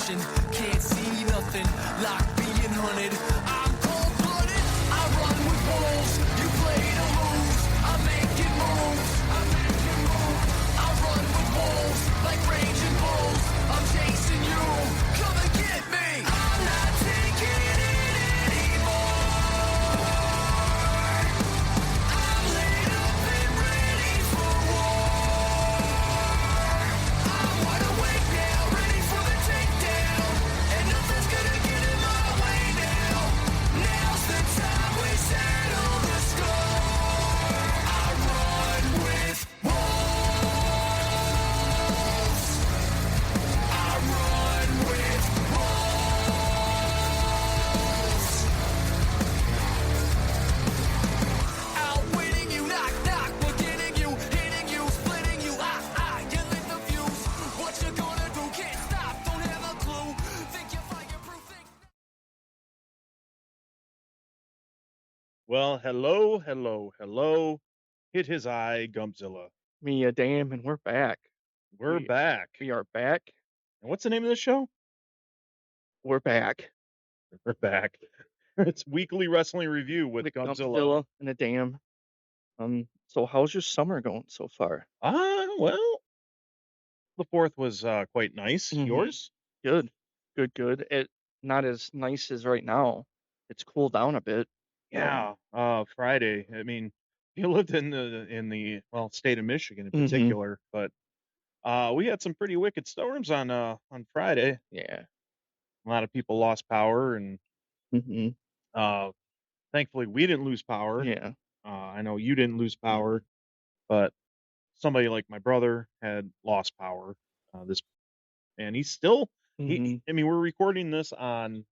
vision. Can't see nothing, like being hunted. I'm cold-blooded, I run with wolves. You play to lose, I'm making moves. I run with wolves, like raging bulls. I'm chasing you, come and get me. I'm not taking it anymore. I'm laid up and ready for war. I'm wide awake now, ready for the takedown. And nothing's gonna get in my way now. Now's the time we settle the score. I run with wolves. I run with wolves. Outwitting you, knock, knock, we're getting you, hitting you, splitting you, you lit the fuse. What you gonna do? Can't stop, don't have a clue. Think you're fireproof, think. Well, hello. Hit his eye, Gumpzilla. Me, A-DAM, and we're back. We're We- back. We are back. And what's the name of the show? We're back. We're back. It's Weekly Wrestling Review with Gumpzilla. And A-DAM. So how's your summer going so far? Well, the 4th was quite nice. Mhm. Yours? Good. It not as nice as right now. It's cooled down a bit. Yeah. Friday. I mean, you lived in the state of Michigan in Mhm. particular, but we had some pretty wicked storms on Friday. Yeah. A lot of people lost power, and hmm thankfully we didn't lose power. Yeah. I know you didn't lose power, but somebody like my brother had lost power. And he's still. Mhm. I mean, we're recording this on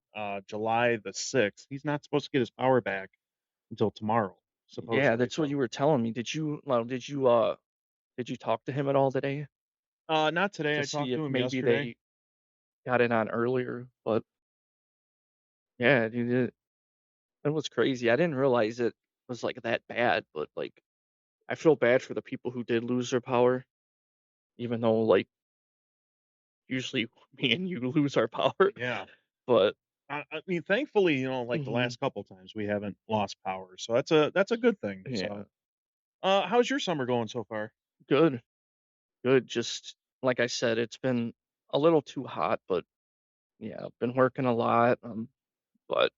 July the 6th. He's not supposed to get his power back until tomorrow. Supposedly. Yeah, that's what you were telling me. Did you talk to him at all today? Not today. To I talked see if to him maybe yesterday. they got it on earlier, but yeah, dude, it was crazy. I didn't realize it was like that bad, but like I feel bad for the people who did lose their power, even though like usually me and you lose our power. Yeah. But I mean, thankfully, like the Mhm. last couple times, we haven't lost power, so that's a good thing. Yeah. So, how's your summer going so far? Good. Just like I said, it's been a little too hot, but yeah, I've been working a lot. But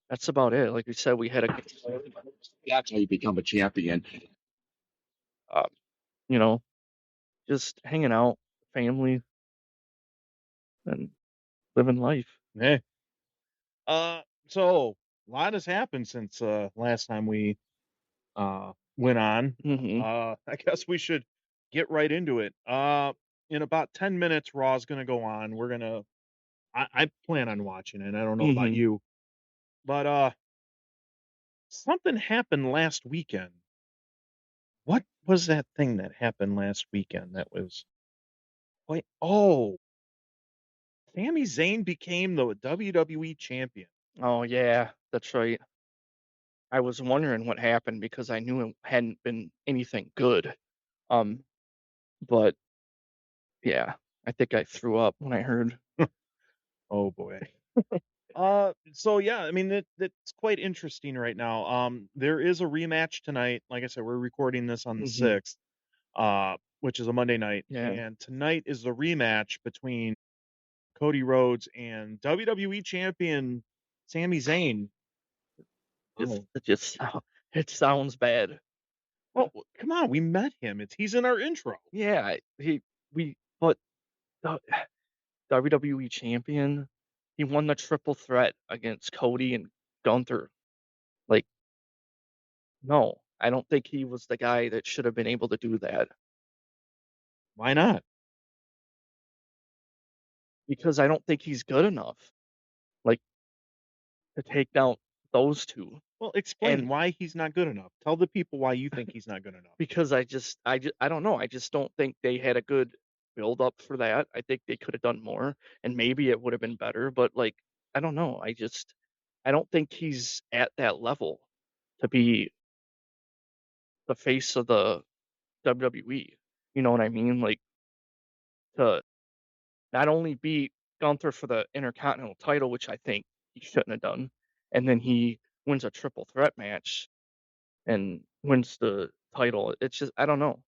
that's about it. Like we said, we had a That's how you become a champion. you know, just hanging out, family, and living life. Hey. So a lot has happened since last time we went on. hmm I guess we should get right into it. In about 10 minutes, Raw's gonna go on. I plan on watching it. I don't know about Mhm. you, but something happened last weekend. What was that thing that happened last weekend? That was quite. Oh, Sami Zayn became the WWE champion. Oh yeah, that's right. I was wondering what happened because I knew it hadn't been anything good. But yeah, I think I threw up when I heard. Oh boy. So yeah, I mean that's quite interesting right now. There is a rematch tonight. Like I said, we're recording this on the Mhm. 6th, which is a Monday night, Yeah. and tonight is the rematch between Cody Rhodes and WWE champion Sami Zayn. Oh, It sounds bad. well, come on, we met him. He's in our intro. Yeah, but the WWE champion, he won the triple threat against Cody and Gunther. Like, no, I don't think he was the guy that should have been able to do that Why not? because I don't think he's good enough, like, to take down those two. Well, explain And- why he's not good enough. Tell the people why you think he's not good enough. Because I don't know. I just don't think they had a good build up for that. I think they could have done more, and maybe it would have been better. But like, I don't know. I don't think he's at that level to be the face of the WWE. You know what I mean? Like, to not only beat Gunther for the Intercontinental title, which I think he shouldn't have done, and then he wins a triple threat match and wins the title. It's just I don't know.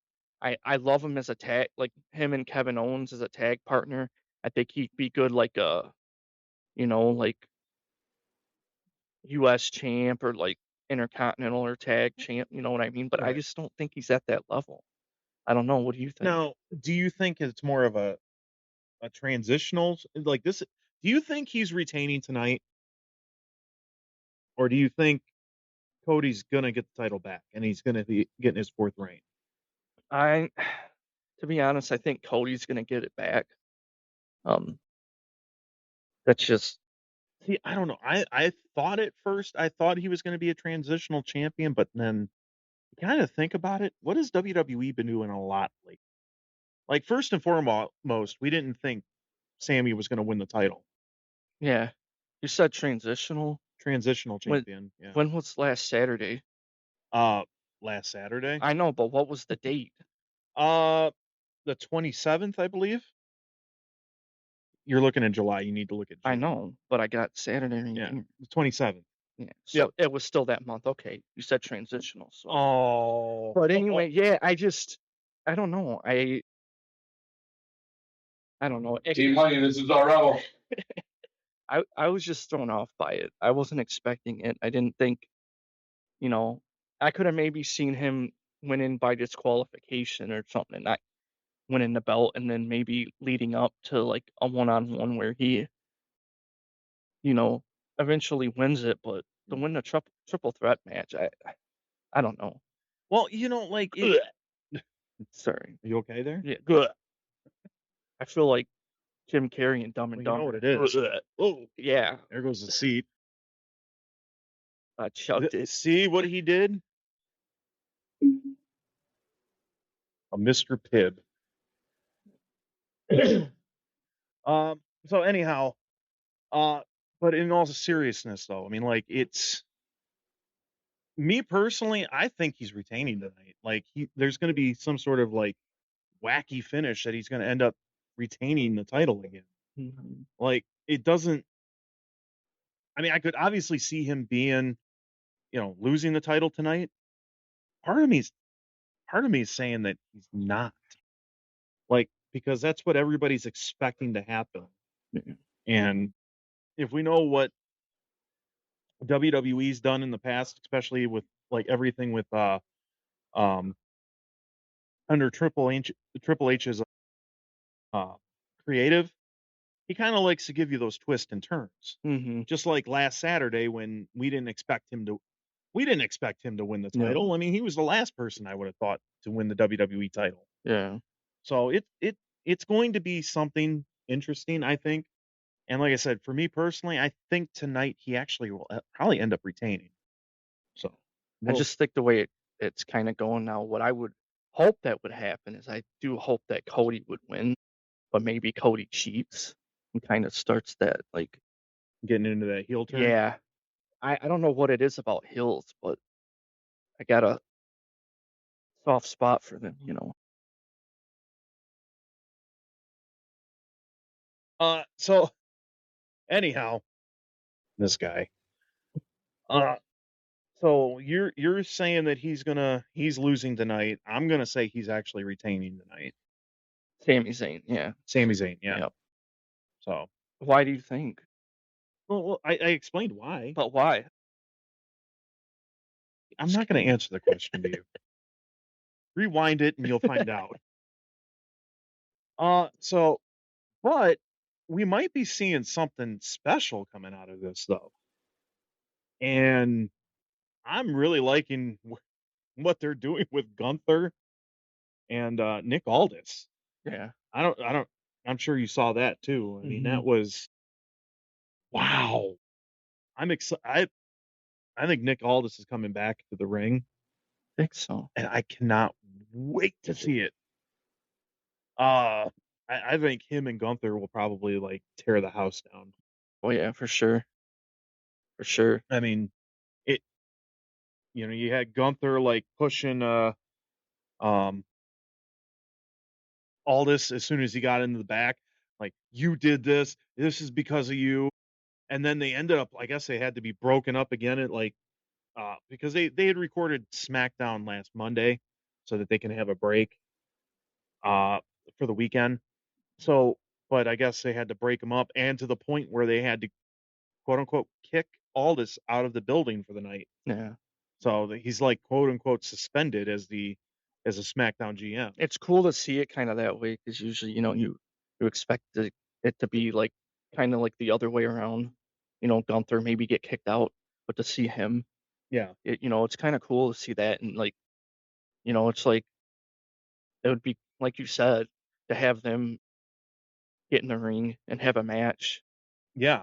I love him as a tag, like him and Kevin Owens as a tag partner. I think he'd be good like a, like US champ or like Intercontinental or tag champ, you know what I mean? But I Right. just don't think he's at that level. I don't know. What do you think? Now, do you think it's more of a transitional like this? Do you think he's retaining tonight, or do you think Cody's gonna get the title back and he's gonna be getting his 4th reign? To be honest, I think Cody's gonna get it back. That's just See, I don't know. I thought at first I thought he was gonna be a transitional champion, but then you kind of think about it. What has WWE been doing a lot lately? Like first and foremost, we didn't think Sami was gonna win the title. yeah. You said transitional. Transitional When champion. Yeah. when was last Saturday? Last Saturday. I know, but what was the date? The 27th, I believe. You're looking in July. You need to look at June. I know, but I got Saturday. Yeah, here. the 27th. Yeah. So it was still that month. Okay. You said transitional. So. Oh. But anyway, yeah, I don't know. I don't know. Team Honey, this is our rebel. I was just thrown off by it. I wasn't expecting it. I didn't think, I could have maybe seen him winning by disqualification or something, not winning the belt, and then maybe leading up to like a one-on-one where he, eventually wins it. But to win the triple threat match, I don't know. Well, like it... Sorry. Are you okay there? Yeah, good. I feel like Jim Carrey and Dumb and Well, Dumber. you know what it is. Oh, yeah. There goes the seat. I chucked it. See what he did? A Mr. Pibb. So anyhow, but in all seriousness though, I mean, like it's me personally, I think he's retaining tonight. Like there's going to be some sort of like wacky finish that he's going to end up retaining the title again. Mhm. Like it doesn't. I mean, I could obviously see him being, losing the title tonight. Part of me is saying that he's not. Like because that's what everybody's expecting to happen. Yeah. And if we know what WWE's done in the past, especially with like everything with under Triple H's creative, he kind of likes to give you those twists and turns. Mm-hmm. Just like last Saturday when we didn't expect him to win the title. No. I mean, he was the last person I would have thought to win the WWE title. Yeah. So it's going to be something interesting, I think. And like I said, for me personally, I think tonight he actually will probably end up retaining. So I just think the way it's kind of going now, what I would hope that would happen is I do hope that Cody would win, but maybe Cody cheats and kind of starts that like getting into that heel turn. Yeah. I don't know what it is about heels, but I got a soft spot for them, So anyhow, this guy. So you're saying that he's losing tonight. I'm gonna say he's actually retaining tonight. Sami Zayn, yeah. Sami Zayn, yeah. Yep. So Why do you think? well, I explained why. But why? I'm not gonna answer the question to you. Rewind it and you'll find out. But we might be seeing something special coming out of this though. And I'm really liking what they're doing with Gunther and Nick Aldis. Yeah. I'm sure you saw that too. I mean, that was wow. I'm excited. I think Nick Aldis is coming back to the ring. I think so. And I cannot wait to see it. I think him and Gunther will probably like tear the house down. Oh yeah, for sure. For sure. I mean, you had Gunther like pushing Aldis as soon as he got into the back. like, you did this. This is because of you. And then they ended up, I guess they had to be broken up again at like, because they had recorded SmackDown last Monday so that they can have a break for the weekend. So, but I guess they had to break them up, and to the point where they had to quote unquote kick Aldis out of the building for the night. Yeah. So he's like quote unquote suspended as a SmackDown GM. It's cool to see it kind of that way, because usually, you expect it to be like kind of like the other way around. Gunther maybe get kicked out, but to see him, Yeah. it's kind of cool to see that. And like, it's like it would be like you said, to have them get in the ring and have a match. Yeah.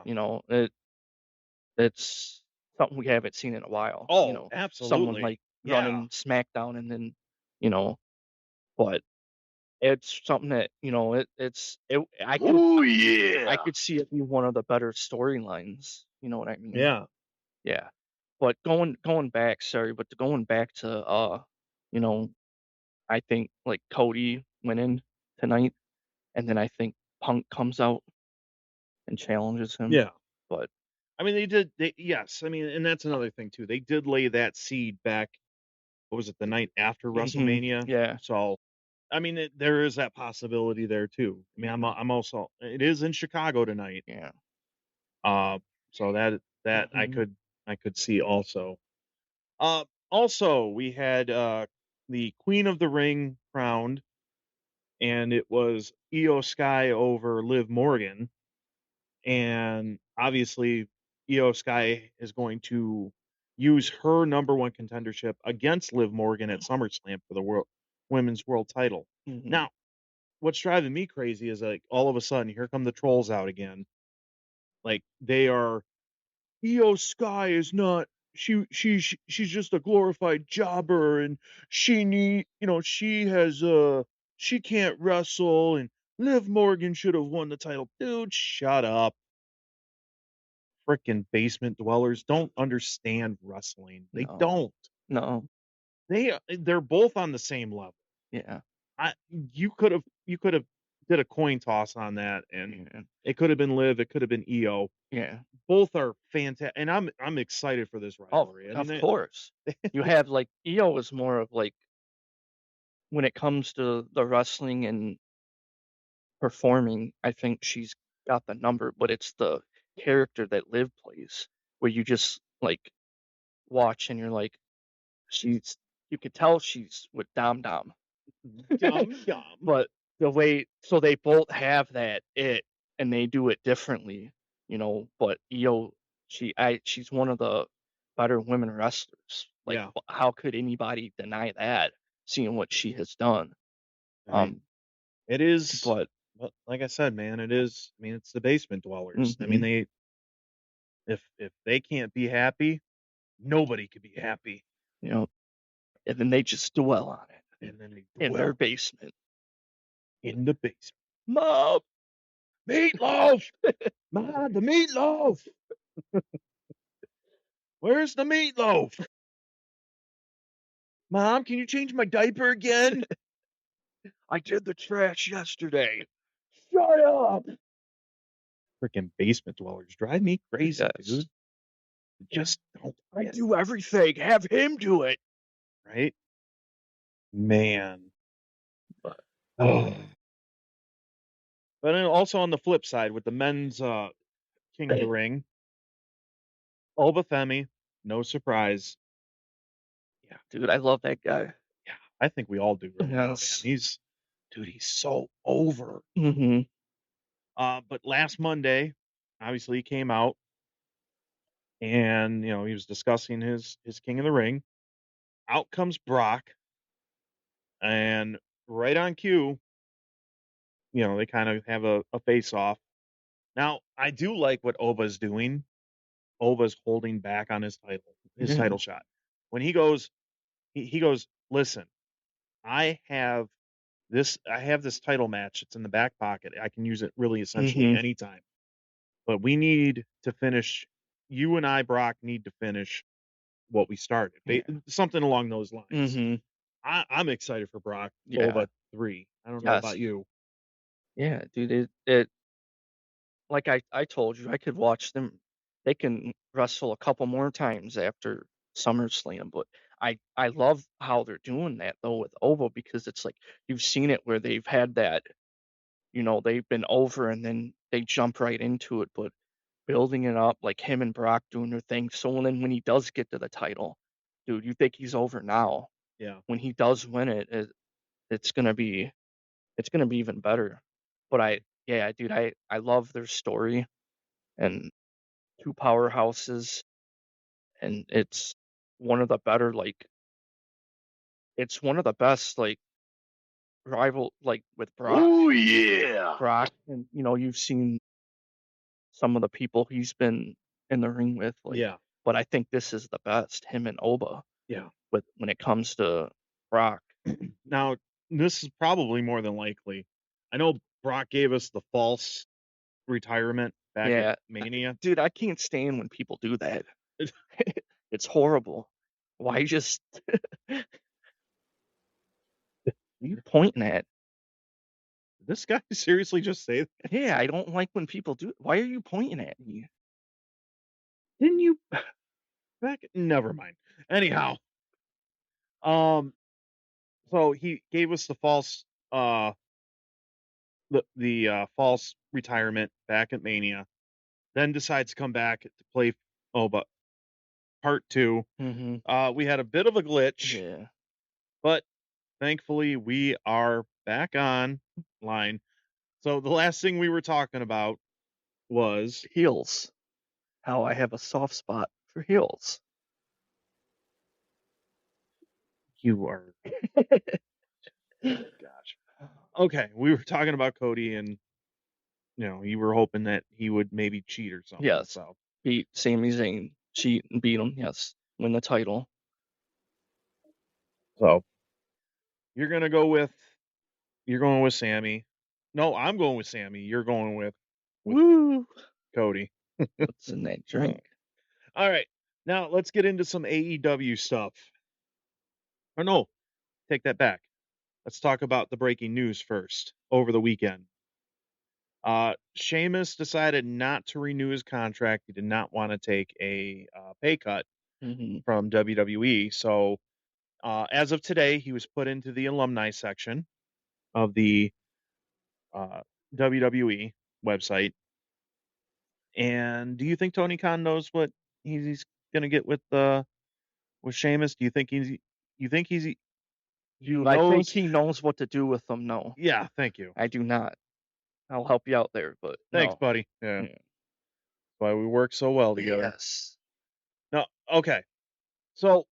It's something we haven't seen in a while. Oh, Someone absolutely. like Yeah. running SmackDown, and then but it's something that I could Oh yeah. I could see it be one of the better storylines. You know what I mean? Yeah. Yeah. But going back, going back to I think like Cody winning tonight, and then I think Punk comes out and challenges him. Yeah. But I mean, yes. I mean, and that's another thing too. They did lay that seed back. What was it, the night after WrestleMania? yeah, So, I mean, there is that possibility there too. I mean, I'm also. It is in Chicago tonight. yeah. So that I could see also. Also we had the Queen of the Ring crowned, and it was Io Sky over Liv Morgan, and obviously Io Sky is going to use her number one contendership against Liv Morgan at SummerSlam for the women's world title. Mhm. Now, what's driving me crazy is like all of a sudden here come the trolls out again. Like they are, Io Sky is not, she's just a glorified jobber, and she can't wrestle, and Liv Morgan should have won the title. Dude, shut up. Frickin' basement dwellers don't understand wrestling. They No. don't. No. They're both on the same level. Yeah. You could have did a coin toss on that, and it could have been Liv, it could have been Io. Yeah. Both are fantastic, and I'm excited for this rivalry. Of course. You have like Io is more of like, when it comes to the wrestling and performing, I think she's got the number, but it's the character that Liv plays, where you just like watch and you're like, you could tell she's with Dom Dom. Yum. But the way, so they both have that and they do it differently, but Io, she's one of the better women wrestlers. Like, Yeah. how could anybody deny that, seeing what she has done? It is, But like I said, man, it is. I mean, it's the basement dwellers. I Mhm. mean, if they can't be happy, nobody could be happy. and then they just dwell on it And then they in dwell their basement. in the basement. Mom, Meatloaf! Ma, the meatloaf! Where's the meatloaf? Mom, can you change my diaper again? I did the trash yesterday. Shut up! Freaking basement dwellers drive me crazy, Yes. dude. Just don't. I do everything. Have him do it. Right? Man. But But then also on the flip side, with the men's King of the Ring, Obafemi, no surprise. yeah, dude, I love that guy. Yeah, I think we all do right now, man. Yes. He's so over. Mm-hmm. But last Monday, obviously, he came out and he was discussing his King of the Ring. Out comes Brock, and right on cue, they kind of have a face off. Now, I do like what Oba's doing. Oba's holding back on his title shot. When he goes, he goes, listen, I have this title match. It's in the back pocket. I can use it really essentially anytime. But we need to finish. You and I, Brock, need to finish what we started. Something along those lines. I'm excited for Brock. Yeah. Oba 3. I don't know about you. Yeah, dude. like I told you, I could watch them. They can wrestle a couple more times after SummerSlam, but I love how they're doing that though with Ovo, because it's like you've seen it where they've had that, they've been over and then they jump right into it, but building it up like him and Brock doing their thing. So then when he does get to the title, dude, you think he's over now. Yeah. When he does win it, it's gonna be even better. But dude, I love their story and two powerhouses, and it's one of the better, like, it's one of the best, like, rival, like, with yeah. Brock, and you've seen some of the people he's been in the ring with, like, Yeah. but I think this is the best, him and Oba, Yeah. when it comes to Brock. Now, this is probably more than likely. I know Brock gave us the false retirement back Yeah, at Mania. dude, I can't stand when people do that. It's horrible. Why just what are you pointing at? Did this guy seriously just say that? Yeah, I don't like when people do. Why are you pointing at me? Didn't you back? Never mind. Anyhow, so he gave us the false false retirement back at Mania, then decides to come back to play but part 2. Mm-hmm. We had a bit of a glitch, Yeah. but thankfully we are back on line. So the last thing we were talking about was Heels. How I have a soft spot for heels. you are gosh. Okay, we were talking about Cody, and you were hoping that he would maybe cheat or something. Yes. So Beat Sami Zayn. Cheat and beat him. Yes. Win the title. So you're going with Sami. No, I'm going with Sami. You're going with Woo! Cody. What's in that drink? All right. Now let's get into some AEW stuff. Or no, take that back. Let's talk about the breaking news first. Over the weekend, Sheamus decided not to renew his contract. He did not want to take a pay cut Mm-hmm. from WWE. So as of today, he was put into the alumni section of the WWE website. And do you think Tony Khan knows what he's going to get with Sheamus? Do you think he I think knows? he knows what to do with them. No, Yeah, thank you. I do not. I'll help you out there, but Thanks, no. buddy. Yeah. That's why we work so well together. Yes. No, okay. So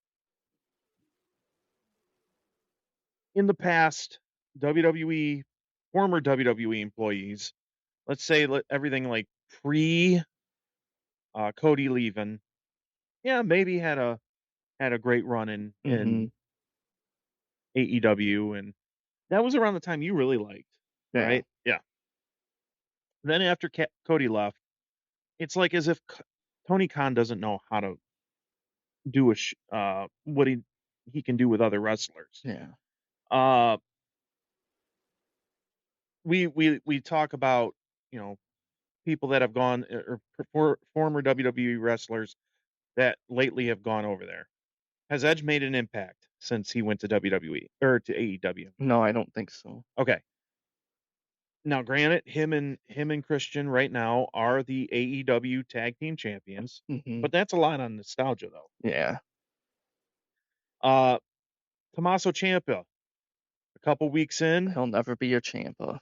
in the past, former WWE employees, let's say everything like pre Cody leaving, yeah, maybe had a great run in AEW, and that was around the time you really liked, Yeah. right? Yeah. Then after Cody left, it's like as if Tony Khan doesn't know how to do what he can do with other wrestlers. Yeah. We talk about people that have gone or former WWE wrestlers that lately have gone over there. Has Edge made an impact since he went to WWE or to AEW? No, I don't think so. Okay. Now, granted, him and Christian right now are the AEW Tag Team Champions, but that's a lot on nostalgia, though. Yeah. Tommaso Ciampa, a couple weeks in, He'll never be a Ciampa.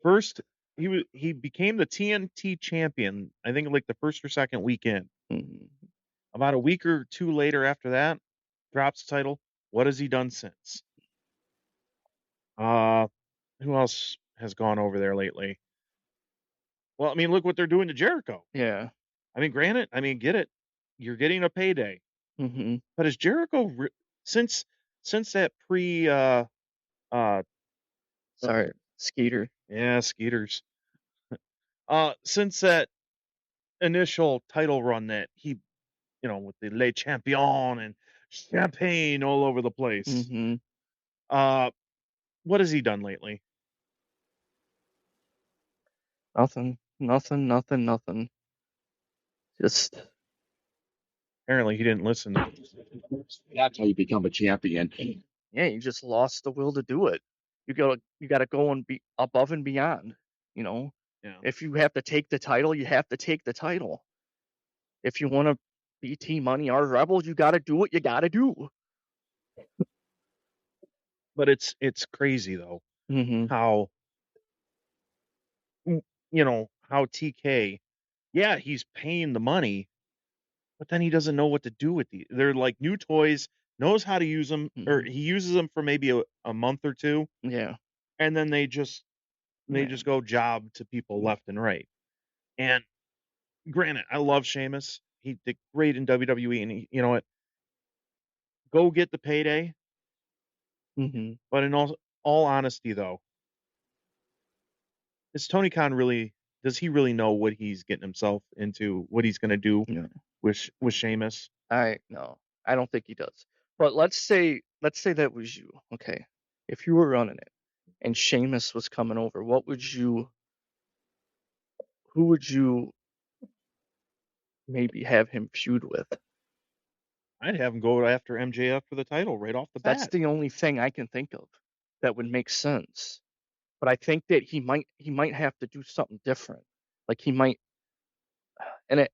First, he became the TNT champion, I think like the first or second weekend. About a week or two later after that, drops the title. What has he done since? Who else has gone over there lately? Well, I mean, look what they're doing to Jericho. Yeah. I mean, granted, get it. You're getting a payday. But has Jericho since that sorry, Skeeter. Yeah, Skeeters. Since that initial title run that he, with the Le Champion and champagne all over the place. What has he done lately? Nothing. Just Apparently, he didn't listen to That's how you become a champion. yeah, you just lost the will to do it. You gotta go and be above and beyond. You know, Yeah. if you have to take the title, you have to take the title. If you want to be Team Money or Rebels, you gotta do what you gotta do. But it's crazy though Mm-hmm. how how TK, yeah, he's paying the money, but then he doesn't know what to do with they're like new toys, knows how to use them, or Mm-hmm. he uses them for maybe a month or two, Yeah. and then they just Yeah. go job to people left and right. And granted, I love Sheamus. He did great in WWE, and you know what? Go get the payday. Mm-hmm. But in all honesty, though, is Tony Khan really? Does he really know what he's getting himself into? What he's going to do Yeah. with Sheamus? No, I don't think he does. But let's say that was you, okay? If you were running it and Sheamus was coming over, who would you maybe have him feud with? I'd have him go after MJF for the title right off the That's bat. the only thing I can think of that would make sense. But I think that he might have to do something different. Like he might, and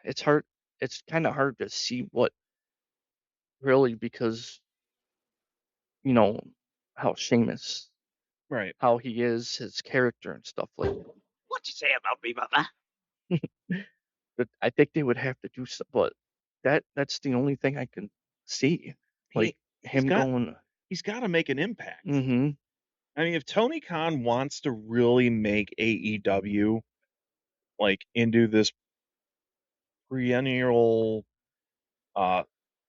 it's hard. It's kind of hard to see what really, because you know how Sheamus, Right. how he is, his character and stuff like that. What you say about me, Bubba? But I think they would have to do some, but that's the only thing I can see. Like He's him got going, to make an impact. mm-hmm, I mean, if Tony Khan wants to really make AEW like into this perennial uh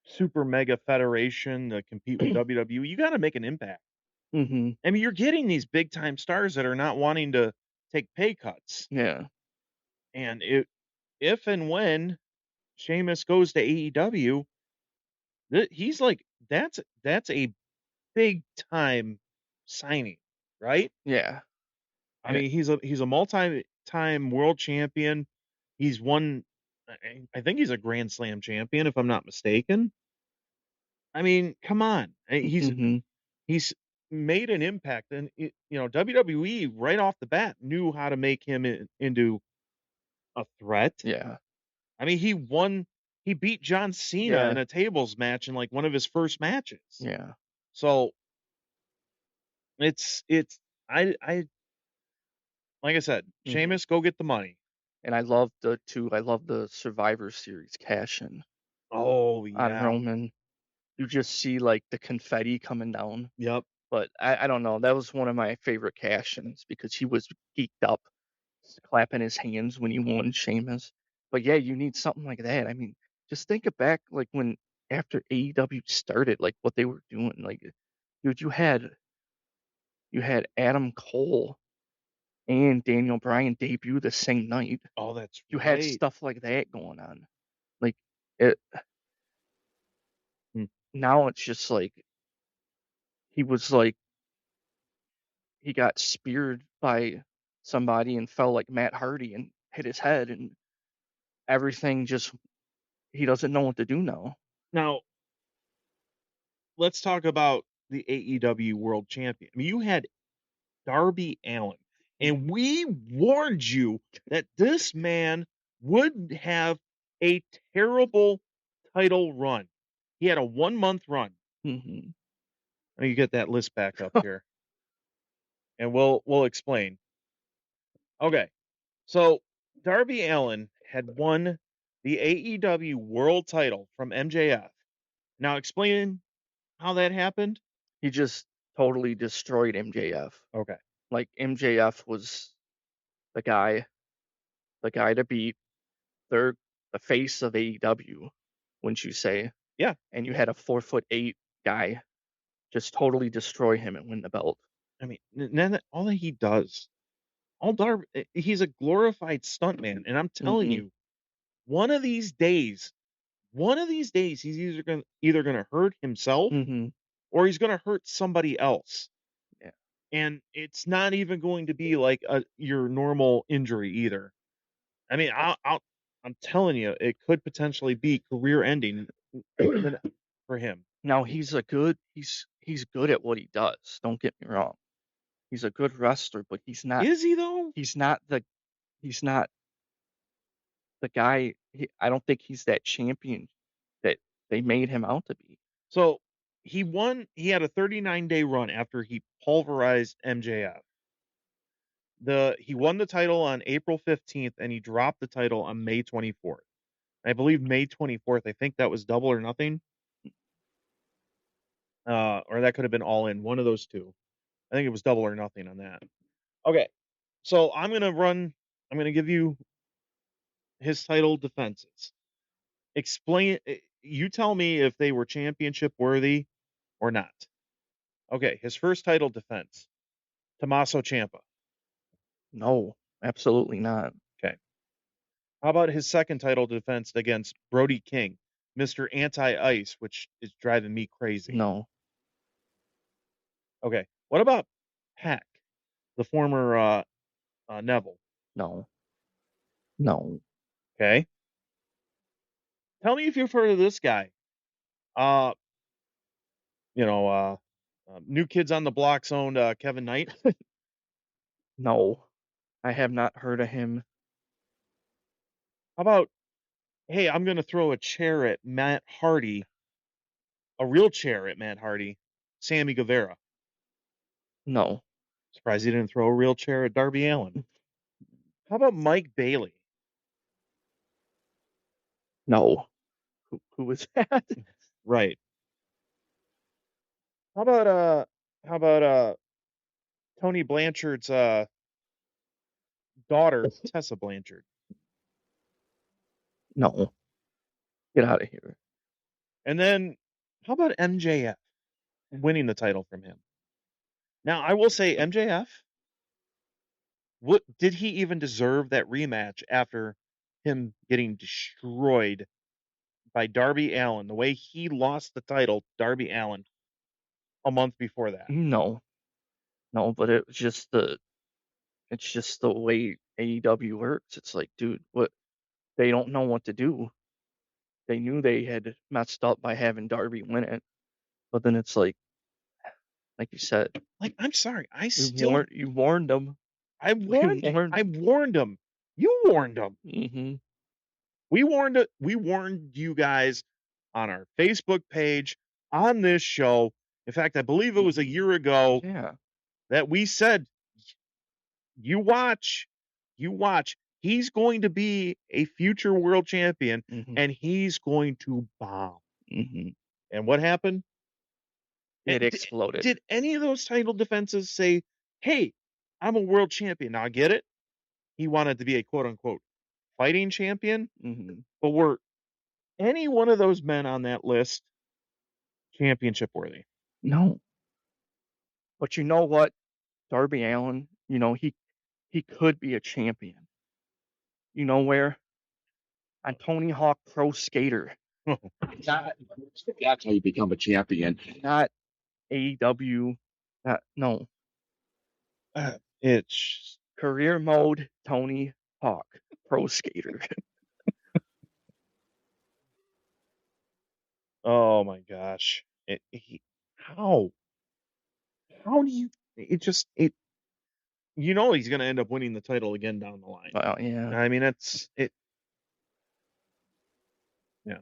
super mega federation to compete with WWE, you got to make an impact. mm-hmm, I mean, you're getting these big time stars that are not wanting to take pay cuts. yeah, And if and when Sheamus goes to AEW, he's like that's a big time signing, right? yeah, I and mean, he's a multi-time world champion. He's won I think he's a Grand Slam champion if I'm not mistaken. I mean, come on. mm-hmm, He's made an impact, and WWE right off the bat knew how to make him into a threat. yeah, I mean, he beat John Cena in yeah, a tables match in like one of his first matches. yeah, So it's I like I said, mm-hmm. Sheamus, go get the money. And I love the Survivor Series cash in Oh on yeah. Roman. You just see like the confetti coming down. Yep. But I don't know. That was one of my favorite cash-ins because he was geeked up, clapping his hands when he won Sheamus. But yeah, you need something like that. I mean, just think it back, like when after AEW started, like what they were doing. Like, dude, you had Adam Cole and Daniel Bryan debut the same night. Oh, that's You had right. stuff like that going on. Like it Hmm. now it's just like he was like he got speared by somebody and fell like Matt Hardy and hit his head, and everything just, he doesn't know what to do now. Now, let's talk about the AEW World Champion. I mean, you had Darby Allin, and we warned you that this man would have a terrible title run. He had a 1-month run. Mm-hmm. Let me get that list back up here, and we'll explain. Okay, so Darby Allin had won the AEW World Title from MJF. Now, explain how that happened. He just totally destroyed MJF. Okay. Like MJF was the guy, to beat. They're the face of AEW, wouldn't you say? Yeah. And you had a 4'8" guy just totally destroy him and win the belt. I mean, then all that he does, he's a glorified stuntman, and I'm telling Mm-hmm. you, one of these days, he's either gonna hurt himself Mm-hmm. or he's gonna hurt somebody else. Yeah. And it's not even going to be like your normal injury either. I mean, I'm telling you, it could potentially be career-ending for him. Now he's good at what he does. Don't get me wrong. He's a good wrestler, but he's not. Is he though? He's not the guy. I don't think he's that champion that they made him out to be. So he had a 39-day run after he pulverized MJF. He won the title on April 15th and he dropped the title on May 24th. I believe May 24th, I think that was Double or Nothing. Or that could have been All In, one of those two. I think it was Double or Nothing on that. Okay. So I'm going to give you his title defenses. You tell me if they were championship worthy or not. Okay, his first title defense, Tommaso Ciampa. No, absolutely not. Okay. How about his second title defense against Brody King, Mr. Anti-Ice, which is driving me crazy? No. Okay. What about Pac, the former Neville? No. Okay. Tell me if you've heard of this guy. New Kids on the Block's owned Kevin Knight. No. I have not heard of him. How about, hey, I'm going to throw a chair at Matt Hardy, a real chair at Matt Hardy, Sammy Guevara. No. Surprised he didn't throw a real chair at Darby Allin. How about Mike Bailey? No. Who was that? Right. How about Tony Blanchard's daughter, Tessa Blanchard? No. Get out of here. And then how about MJF winning the title from him? Now, I will say MJF, did he even deserve that rematch after him getting destroyed by Darby Allin, the way he lost the title, Darby Allin, a month before that? No, but it's just the way AEW works. It's like, dude, they don't know what to do. They knew they had messed up by having Darby win it, but then it's like you said, Like, I'm sorry, you warned them. I warned them. You warned them. Mm-hmm. We warned you guys on our Facebook page, on this show. In fact, I believe it was a year ago that we said, you watch. He's going to be a future world champion, and he's going to bomb. Mm-hmm. And what happened? It exploded. Did any of those title defenses say, hey, I'm a world champion? Now, I get it. He wanted to be a quote-unquote fighting champion. Mm-hmm. But were any one of those men on that list championship worthy? No. But you know what? Darby Allin, he could be a champion. You know where? On Tony Hawk Pro Skater. That's how you become a champion. Not AEW. No. It's career mode Tony Hawk Pro Skater. Oh my gosh. How do you he's going to end up winning the title again down the line. Well, yeah. I mean, it's it. Yeah.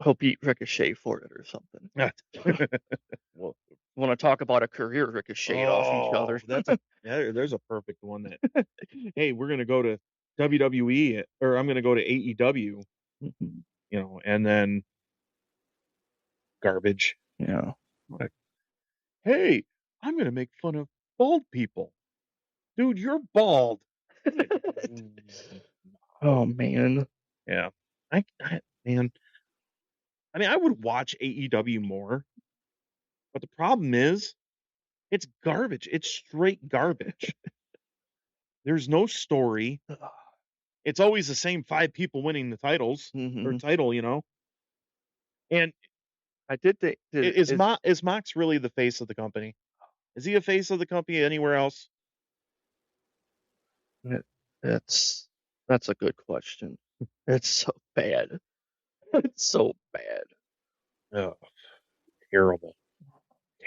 He'll beat Ricochet for it or something. Well, want to talk about a career Ricochet off each other? There's a perfect one that, hey, we're going to go to WWE, or I'm going to go to AEW, and then garbage. Yeah. Like, hey, I'm going to make fun of bald people. Dude, you're bald. Oh, man. Yeah. I would watch AEW more, but the problem is, it's garbage. It's straight garbage. There's no story. It's always the same 5 people winning the titles or title, And I did is Mox really the face of the company? Is he a face of the company anywhere else? That's a good question. It's so bad. It's so bad. Oh, terrible.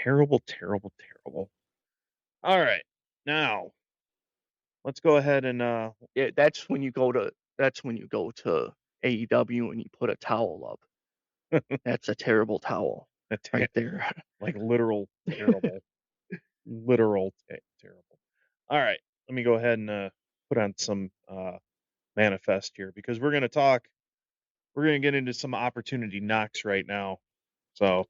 Terrible, terrible, terrible. All right. Now, let's go ahead and Yeah, that's when you go to AEW and you put a towel up. That's a terrible towel right there. like literal terrible. Literal terrible. All right. Let me go ahead and put on some manifest here because we're going to get into some opportunity knocks right now. So,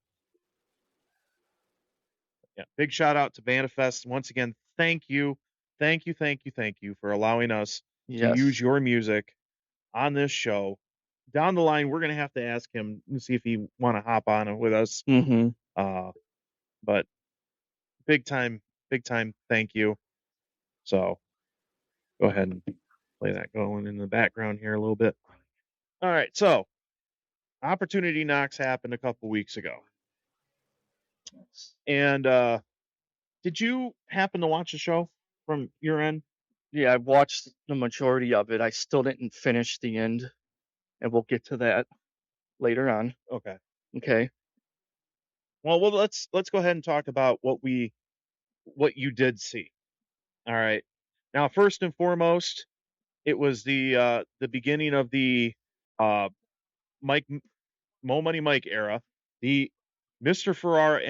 yeah, big shout out to Manifest. Once again, thank you for allowing us to Yes. use your music on this show. Down the line, we're going to have to ask him and see if he want to hop on with us. Mm-hmm. But big time, thank you. So, go ahead and play that going in the background here a little bit. All right, so Opportunity Knocks happened a couple weeks ago. And did you happen to watch the show from your end? Yeah, I watched the majority of it. I still didn't finish the end, and we'll get to that later on. Okay. Okay. Well, let's go ahead and talk about what you did see. All right. Now, first and foremost, it was the beginning of the Mo Money Mike era. The Mr. Ferrara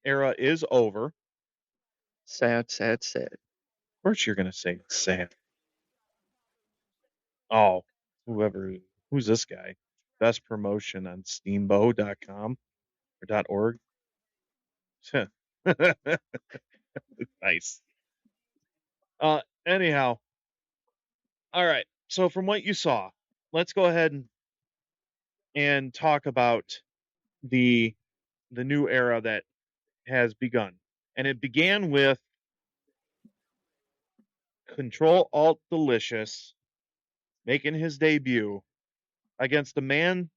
era is over. Sad, sad, sad. Of course you're gonna say it's sad. Oh, who's this guy? Best promotion on steamboat.com or .org. Nice. Anyhow. All right. So from what you saw, let's go ahead and talk about the new era that has begun. And it began with Control Alt Delicious making his debut against a man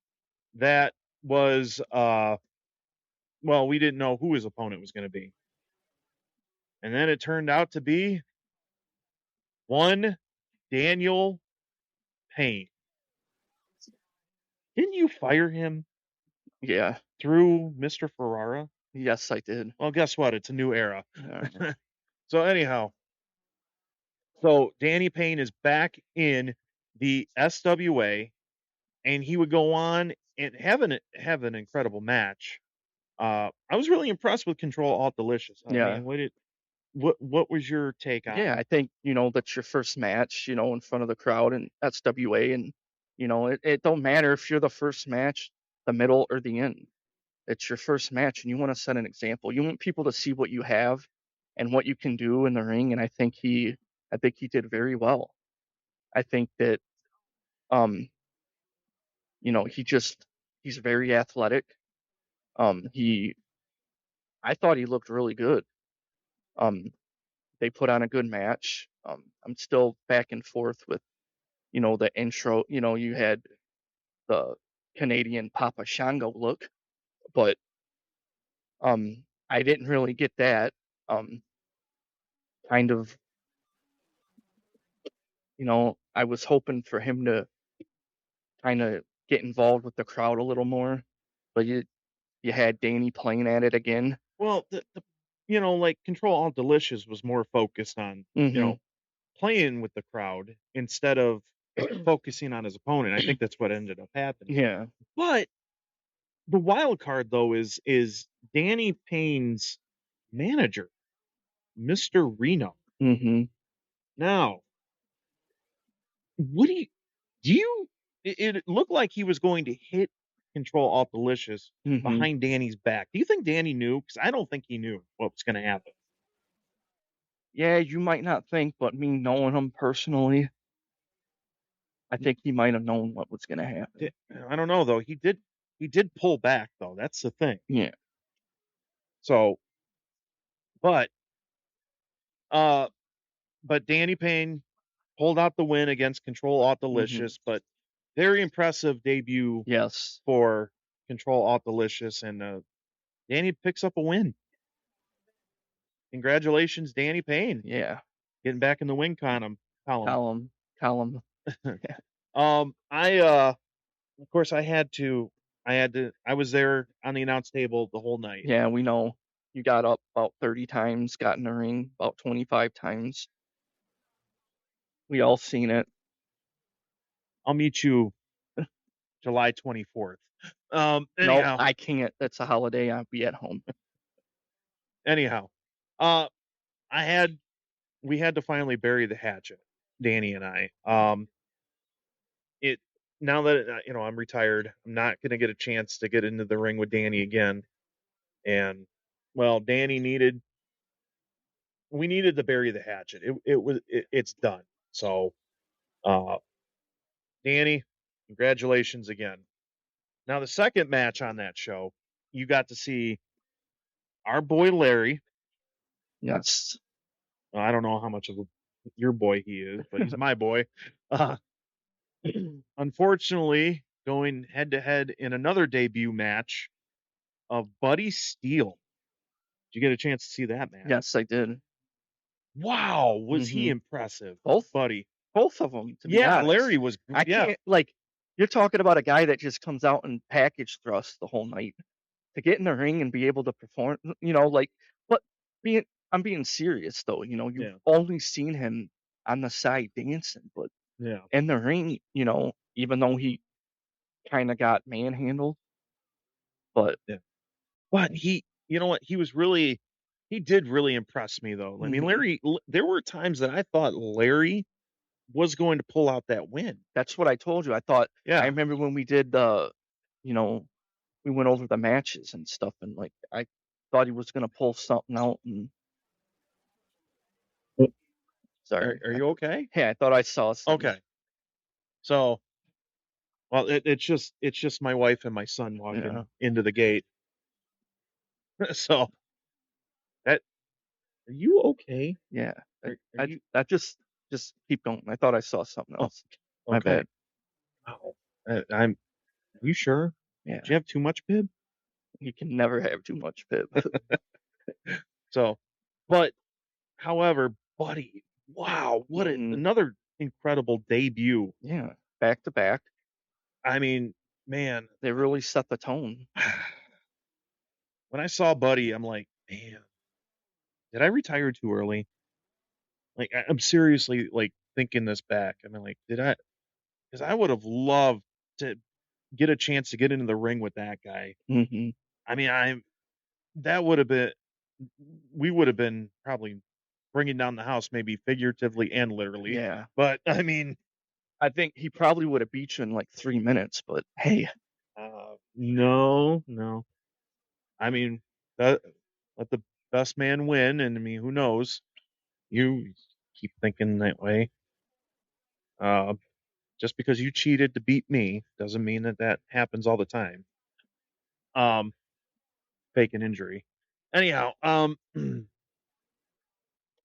that was well, we didn't know who his opponent was going to be. And then it turned out to be one Daniel Payne. Didn't you fire him Yeah. through Mr. Ferrara? Yes, I did. Well, guess what? It's a new era. Uh, So anyhow, so Danny Payne is back in the SWA, and he would go on and have an incredible match. I was really impressed with Control Alt Delicious. Yeah. I mean, what was your take on? Yeah, I think, that's your first match, in front of the crowd in SWA, and it don't matter if you're the first match, the middle, or the end. It's your first match, and you want to set an example. You want people to see what you have and what you can do in the ring, and I think he did very well. I think that he's very athletic. I thought he looked really good. They put on a good match. I'm still back and forth with, the intro. You had the Canadian Papa Shango look, but I didn't really get that. Kind of, I was hoping for him to kind of get involved with the crowd a little more, but you had Danny playing at it again. Well, the like Control Alt Delicious was more focused on playing with the crowd instead of focusing on his opponent. I think that's what ended up happening. Yeah. But the wild card though is Danny Payne's manager, Mr. Reno. Mm-hmm. Now, what do you it looked like he was going to hit Control Alt Delicious behind Danny's back. Do you think Danny knew? Because I don't think he knew what was going to happen. Yeah, you might not think, but me knowing him personally, I think he might have known what was going to happen. I don't know though. He did pull back though. That's the thing. Yeah. So, but Danny Payne pulled out the win against Control Alt Delicious, but very impressive debut. Yes. For Control Alt Delicious, and Danny picks up a win. congratulations, Danny Payne, Yeah, getting back in the win column. column. Of course, I was there on the announce table the whole night. Yeah, we know. You got up about 30 times, got in the ring about 25 times. We all seen it. I'll meet you July 24th. No, Anyhow, I can't. That's a holiday. I'll be at home. anyhow, we had to finally bury the hatchet, Danny and I. Now that I'm retired, I'm not going to get a chance to get into the ring with Danny again. And well, we needed to bury the hatchet. It's done. So, Danny, congratulations again. Now, the second match on that show, you got to see our boy Larry. Yes. I don't know how much of your boy he is, but he's my boy. Unfortunately, going head to head in another debut match of Buddy Steele. Did you get a chance to see that match? Yes, I did. Wow, was he Mhm. impressive, Both Buddy? Both of them, to be Yeah, honest. Larry was. I can't, you're talking about a guy that just comes out and package thrusts the whole night. To get in the ring and be able to perform, but I'm being serious though, you've Yeah. only seen him on the side dancing, but Yeah. in the ring, even though he kind of got manhandled, but But you know what? He did really impress me though. I mean, Mhm. there were times that I thought Larry was going to pull out that win. That's what I told you. I Yeah. remember when we did we went over the matches and stuff, and I thought he was gonna pull something out. And sorry, Are you okay? hey, I thought I saw something. Okay. So, well, it's just my wife and my son walking into the gate. So, are you okay? Yeah, Are you that just keep going. I thought I saw something else. My okay? bad. Wow. Are you sure? Yeah, Did you have too much bib? you can never have too much pip. So, but however, Buddy, wow, what Mhm. another incredible debut. Yeah, back to back. I mean, man, They really set the tone. when I saw Buddy, I'm like, man, did I retire too early? Like, I'm seriously like thinking this back. I mean, like, did I? Because I would have loved to get a chance to get into the ring with that guy. Hmm. I mean, that would have been, we would have been probably bringing down the house, maybe figuratively and literally. Yeah, But I mean, I think he probably would have beat you in like 3 minutes. But hey, no. I mean, let the best man win, and I mean, who knows? You keep thinking that way. Just because you cheated to beat me doesn't mean that happens all the time. Fake an injury. Anyhow,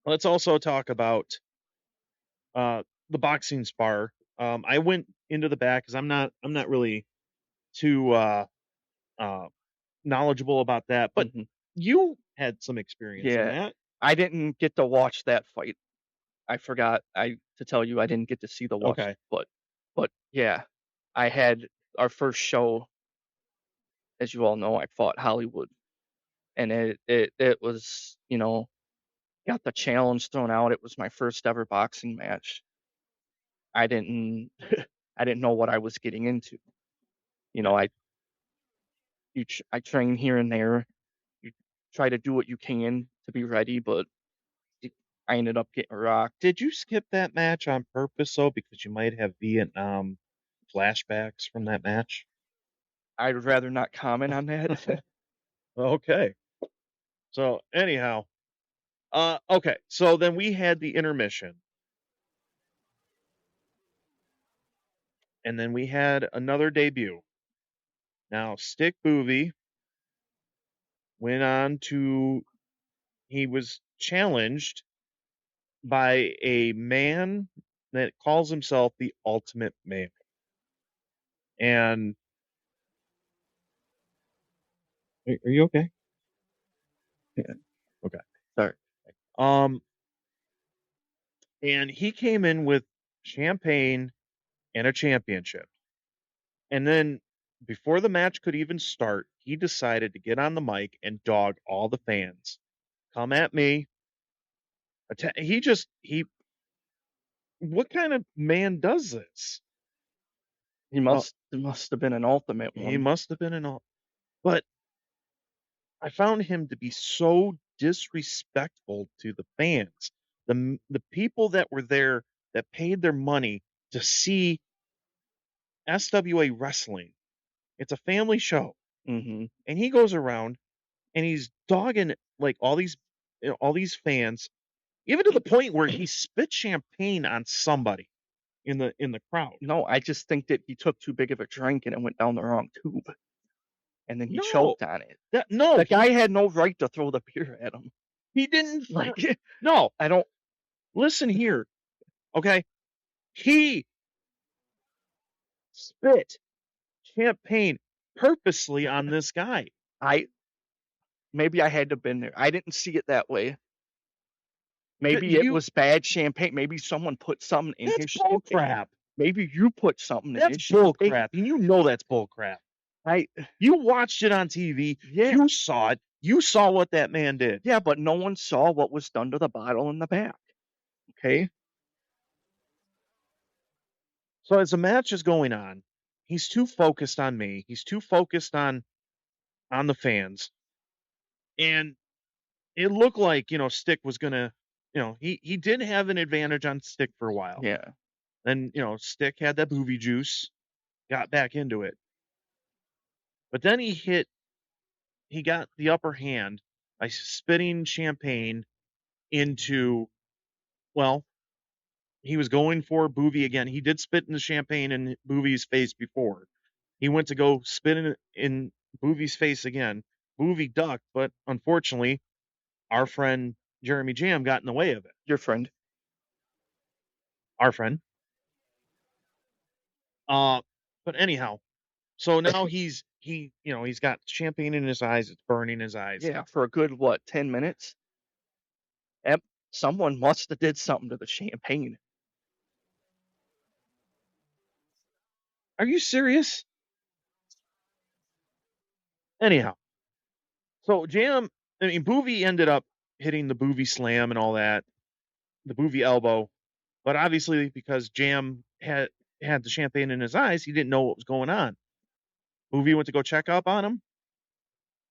let's also talk about the boxing spar. I went into the back because I'm not really too knowledgeable about that, but you had some experience in yeah, that. I didn't get to watch that fight. I forgot to tell you I didn't get to see the watch. Okay. But yeah, I had our first show. As you all know, I fought Hollywood, and it was got the challenge thrown out. It was my first ever boxing match. I didn't I didn't know what I was getting into. I train here and there. You try to do what you can to be ready, but I ended up getting rocked. Did you skip that match on purpose though, because you might have Vietnam flashbacks from that match? I'd rather not comment on that. Okay. So anyhow, okay. So then we had the intermission. And then we had another debut. Now, Stick Boovie went on to, he was challenged by a man that calls himself the Ultimate Male. And are you okay? Yeah. Okay. Sorry. And he came in with champagne and a championship. And then before the match could even start, he decided to get on the mic and dog all the fans. Come at me. What kind of man does this? He must have been an ultimate He one. must have been an all. But I found him to be so disrespectful to the fans, the people that were there that paid their money to see SWA wrestling. It's a family show, Mm-hmm. and he goes around and he's dogging like all these fans, even to the point where he spit champagne on somebody in the crowd. No, I just think that he took too big of a drink and it went down the wrong tube, and then he No. choked on it. No, The guy had no right to throw the beer at him. he didn't. Like, No, I don't. listen here, okay? He spit champagne purposely on this guy. Maybe I had to have been there. I didn't see it that way. Maybe You- it was bad champagne. Maybe someone put something in his That's bull champagne. crap. Maybe you put something in his That's bull champagne. crap. And you know that's bull crap. You watched it on TV. Yeah. You saw it. You saw what that man did. Yeah, but no one saw what was done to the bottle in the back. Okay? So as the match is going on, he's too focused on me. He's too focused on the fans. And it looked like, Stick was going to, he did have an advantage on Stick for a while. Yeah. Then, Stick had that booby juice, got back into it. But then he got the upper hand by spitting champagne into, well, he was going for Boovie again. He did spit in the champagne in Boovie's face before. He went to go spit in Boovie's face again. Boovie ducked, but unfortunately, our friend Jeremy Jam got in the way of it. Your friend. Our friend. But anyhow, so now he's got champagne in his eyes. It's burning his eyes. Yeah, for a good 10 minutes. Someone must have did something to the champagne. Are you serious? Anyhow, so Boovie ended up hitting the Boovie slam and all that, the Boovie elbow, but obviously because Jam had the champagne in his eyes, he didn't know what was going on. Boovie went to go check up on him.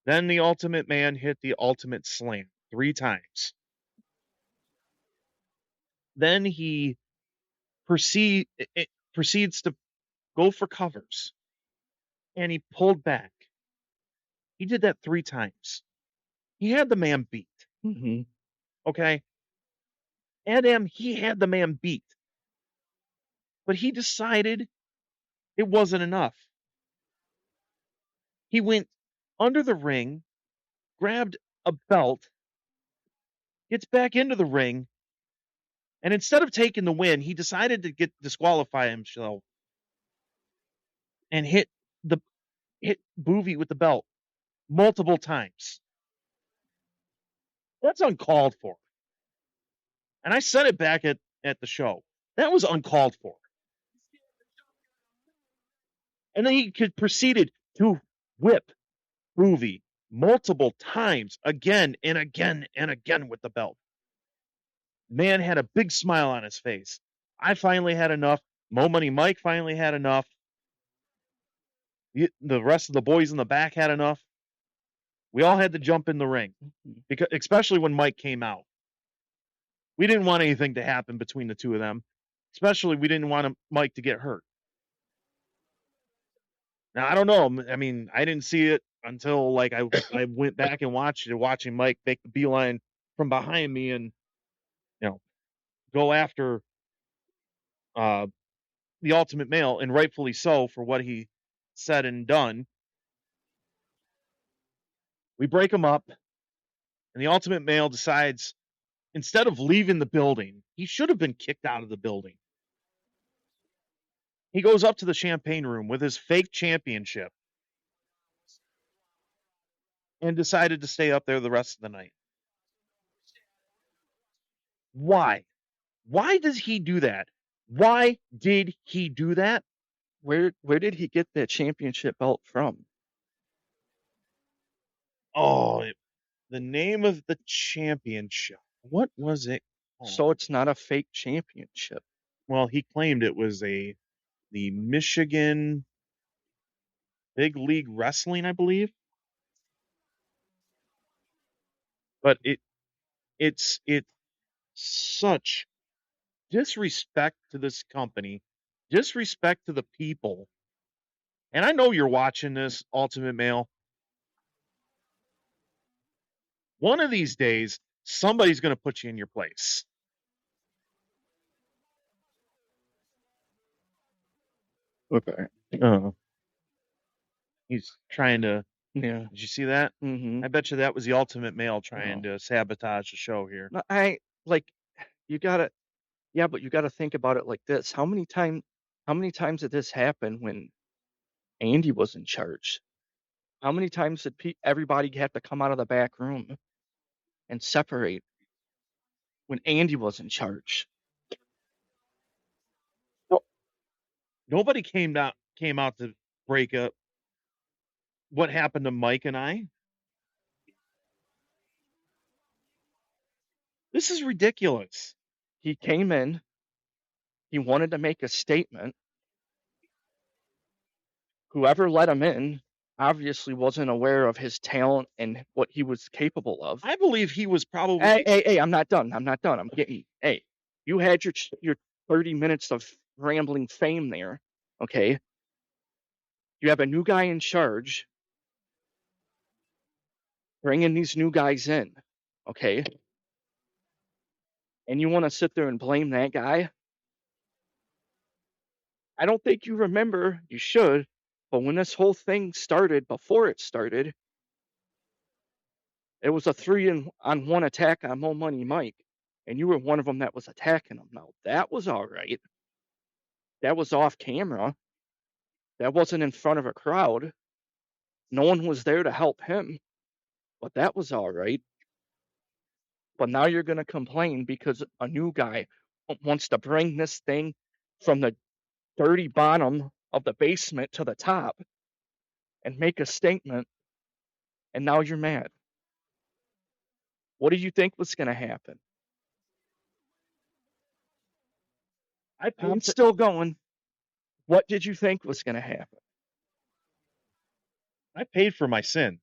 Then the Ultimate Man hit the Ultimate Slam 3 times. Then he proceeds to go for covers, and he pulled back. He did that 3 times. He had the man beat. Mm-hmm. Okay? A-DAM, he had the man beat. But he decided it wasn't enough. He went under the ring, grabbed a belt, gets back into the ring, and instead of taking the win, he decided to disqualify himself and hit Boovie with the belt multiple times. That's uncalled for. And I said it back at the show. That was uncalled for. And then he proceeded to whip Boovie multiple times, again and again and again with the belt. Man had a big smile on his face. I finally had enough. Mo Money Mike finally had enough. The rest of the boys in the back had enough. We all had to jump in the ring, because especially when Mike came out. We didn't want anything to happen between the two of them. Especially we didn't want Mike to get hurt. Now, I don't know. I mean, I didn't see it until I went back and watching Mike make the beeline from behind me and go after the Ultimate Male, and rightfully so for what he said and done. We break him up, and the Ultimate Male decides, instead of leaving the building, he should have been kicked out of the building. He goes up to the champagne room with his fake championship and decided to stay up there the rest of the night. Why? Why does he do that? Why did he do that? Where did he get that championship belt from? Oh, the name of the championship. What was it called? So it's not a fake championship. Well, he claimed it was the Michigan Big League Wrestling, I believe. But it's such disrespect to this company, disrespect to the people. And I know you're watching this, Ultimate Male. One of these days, somebody's going to put you in your place. Okay. He's trying to. Yeah. Did you see that? Mm-hmm. I bet you that was the Ultimate Male trying to sabotage the show here. No, but you gotta think about it like this. How many times did this happen when Andy was in charge? How many times did everybody have to come out of the back room and separate when Andy was in charge? Nobody came out to break up what happened to Mike and I. This is ridiculous. He came in, he wanted to make a statement. Whoever let him in obviously wasn't aware of his talent and what he was capable of. I believe he was probably. Hey, I'm not done. I'm getting. Hey, you had your 30 minutes of rambling fame there. Okay. You have a new guy in charge. Bringing these new guys in. Okay. And you want to sit there and blame that guy? I don't think you remember. You should. But when this whole thing started, before it started, it was a 3-on-1 attack on Mo Money Mike. And you were one of them that was attacking him. Now, that was all right. That was off camera. That wasn't in front of a crowd. No one was there to help him. But that was all right. But now you're going to complain because a new guy wants to bring this thing from the dirty bottom of the basement to the top and make a statement. And now you're mad. What do you think was going to happen? I'm still going. What did you think was going to happen? I paid for my sin.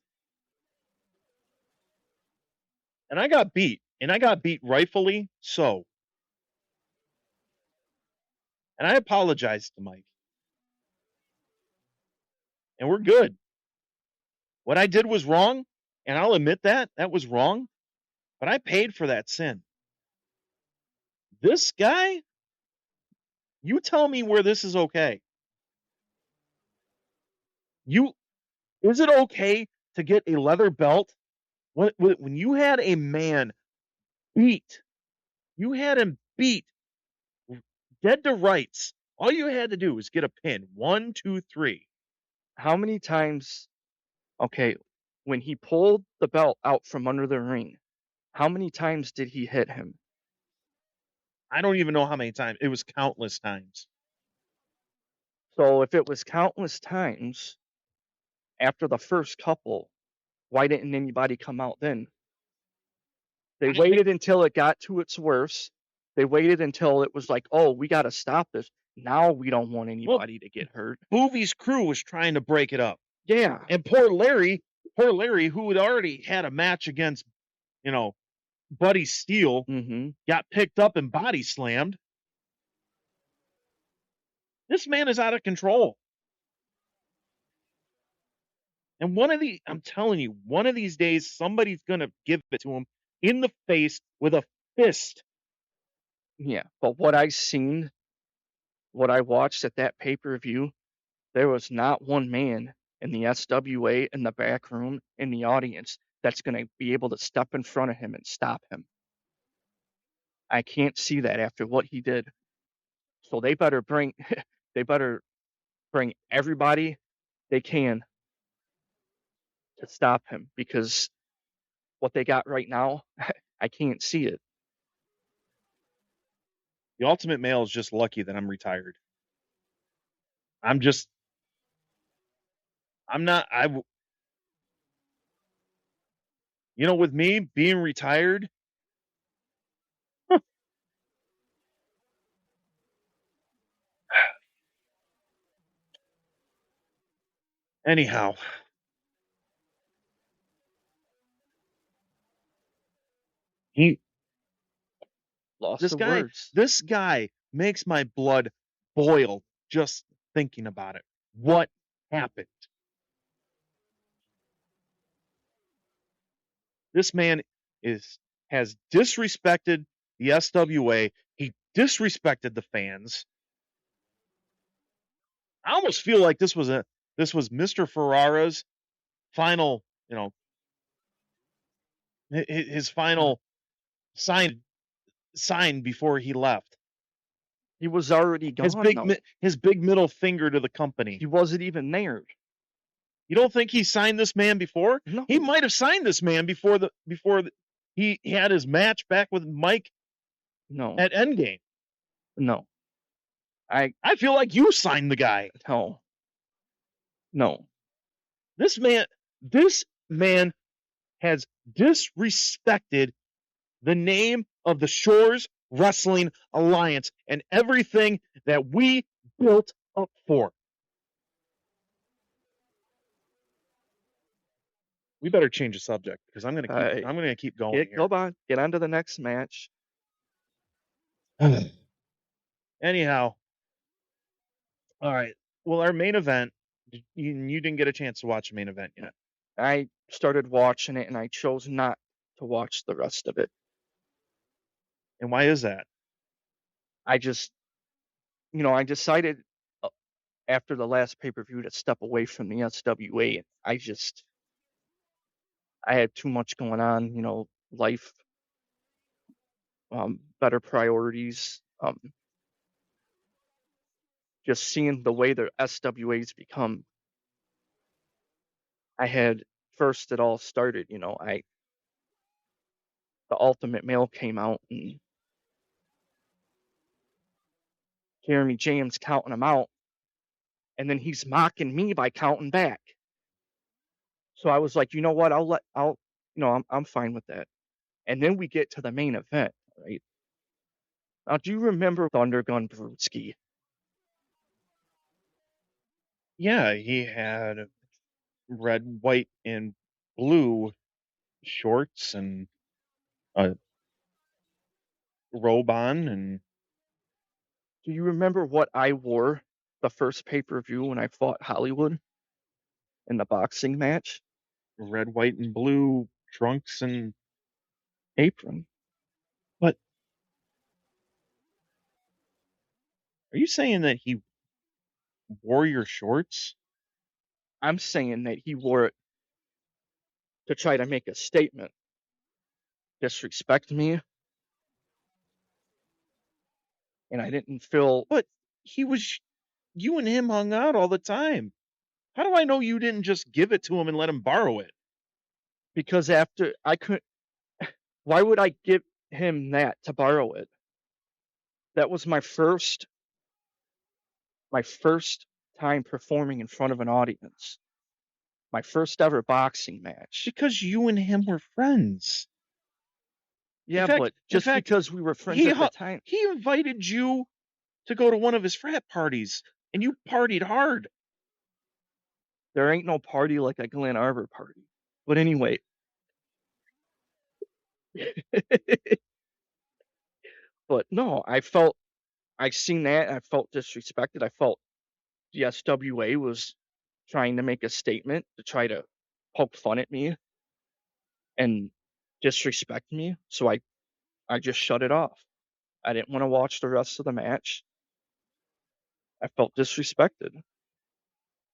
And I got beat. And I got beat rightfully so. And I apologized to Mike. And we're good. What I did was wrong. And I'll admit that. That was wrong. But I paid for that sin. This guy, you tell me where this is okay. Is it okay to get a leather belt when you had a man beat? You had him beat dead to rights. All you had to do was get a pin. 1, 2, 3. How many times, when he pulled the belt out from under the ring, how many times did he hit him? I don't even know how many times. It was countless times. So if it was countless times, after the first couple, why didn't anybody come out then? They waited until it got to its worst. They waited until it was like, oh, we got to stop this. Now we don't want anybody to get hurt. Boovy's crew was trying to break it up. Yeah. And poor Larry, who had already had a match against, Buddy Steele, got picked up and body slammed. This man is out of control. And I'm telling you, one of these days, somebody's going to give it to him in the face with a fist. Yeah, but what I watched at that pay-per-view, there was not one man in the SWA in the back room in the audience that's going to be able to step in front of him and stop him. I can't see that after what he did. So they better bring everybody they can to stop him, because what they got right now, I can't see it. The Ultimate Male is just lucky that I'm retired. I'm not, with me being retired, anyhow, Lost this the guy, words. this guy makes my blood boil just thinking about it. What happened? This man has disrespected the SWA. He disrespected the fans. I almost feel like this was Mr. Ferrara's final, his final sign before he left. He was already gone. His big middle finger to the company. He wasn't even there. You don't think he signed this man before? No. He might have signed this man before he had his match back with Mike. No. At Endgame. No. I feel like you signed the guy. No. This man has disrespected the name of the Shores Wrestling Alliance and everything that we built up for. We better change the subject because I'm gonna keep going. Go on. Get on to the next match. Anyhow, all right. Well, our main event. You didn't get a chance to watch the main event yet. I started watching it and I chose not to watch the rest of it. And why is that? I just, I decided after the last pay-per-view to step away from the SWA. I had too much going on, life, better priorities, just seeing the way the SWA's become. I had first it all started, the Ultimate Male came out and Jeremy James counting him out, and then he's mocking me by counting back. So I was like, you know what? I'm fine with that. And then we get to the main event, right? Now, do you remember Thundergun Brudski? Yeah, he had red, white, and blue shorts and a robe on. And do you remember what I wore the first pay-per-view when I fought Hollywood in the boxing match? Red, white, and blue trunks and apron. But are you saying that he wore your shorts? I'm saying that he wore it to try to make a statement. Disrespect me. And I didn't feel... But you and him hung out all the time. How do I know you didn't just give it to him and let him borrow it? Because after I couldn't... Why would I give him that to borrow it? That was my first time performing in front of an audience. My first ever boxing match. Because you and him were friends. Yeah, but just because we were friends at the time. He invited you to go to one of his frat parties, and you partied hard. There ain't no party like a Glen Arbor party. But anyway. But no, I seen that, I felt disrespected. I felt the SWA was trying to make a statement to try to poke fun at me and disrespect me. So I just shut it off. I didn't want to watch the rest of the match. I felt disrespected.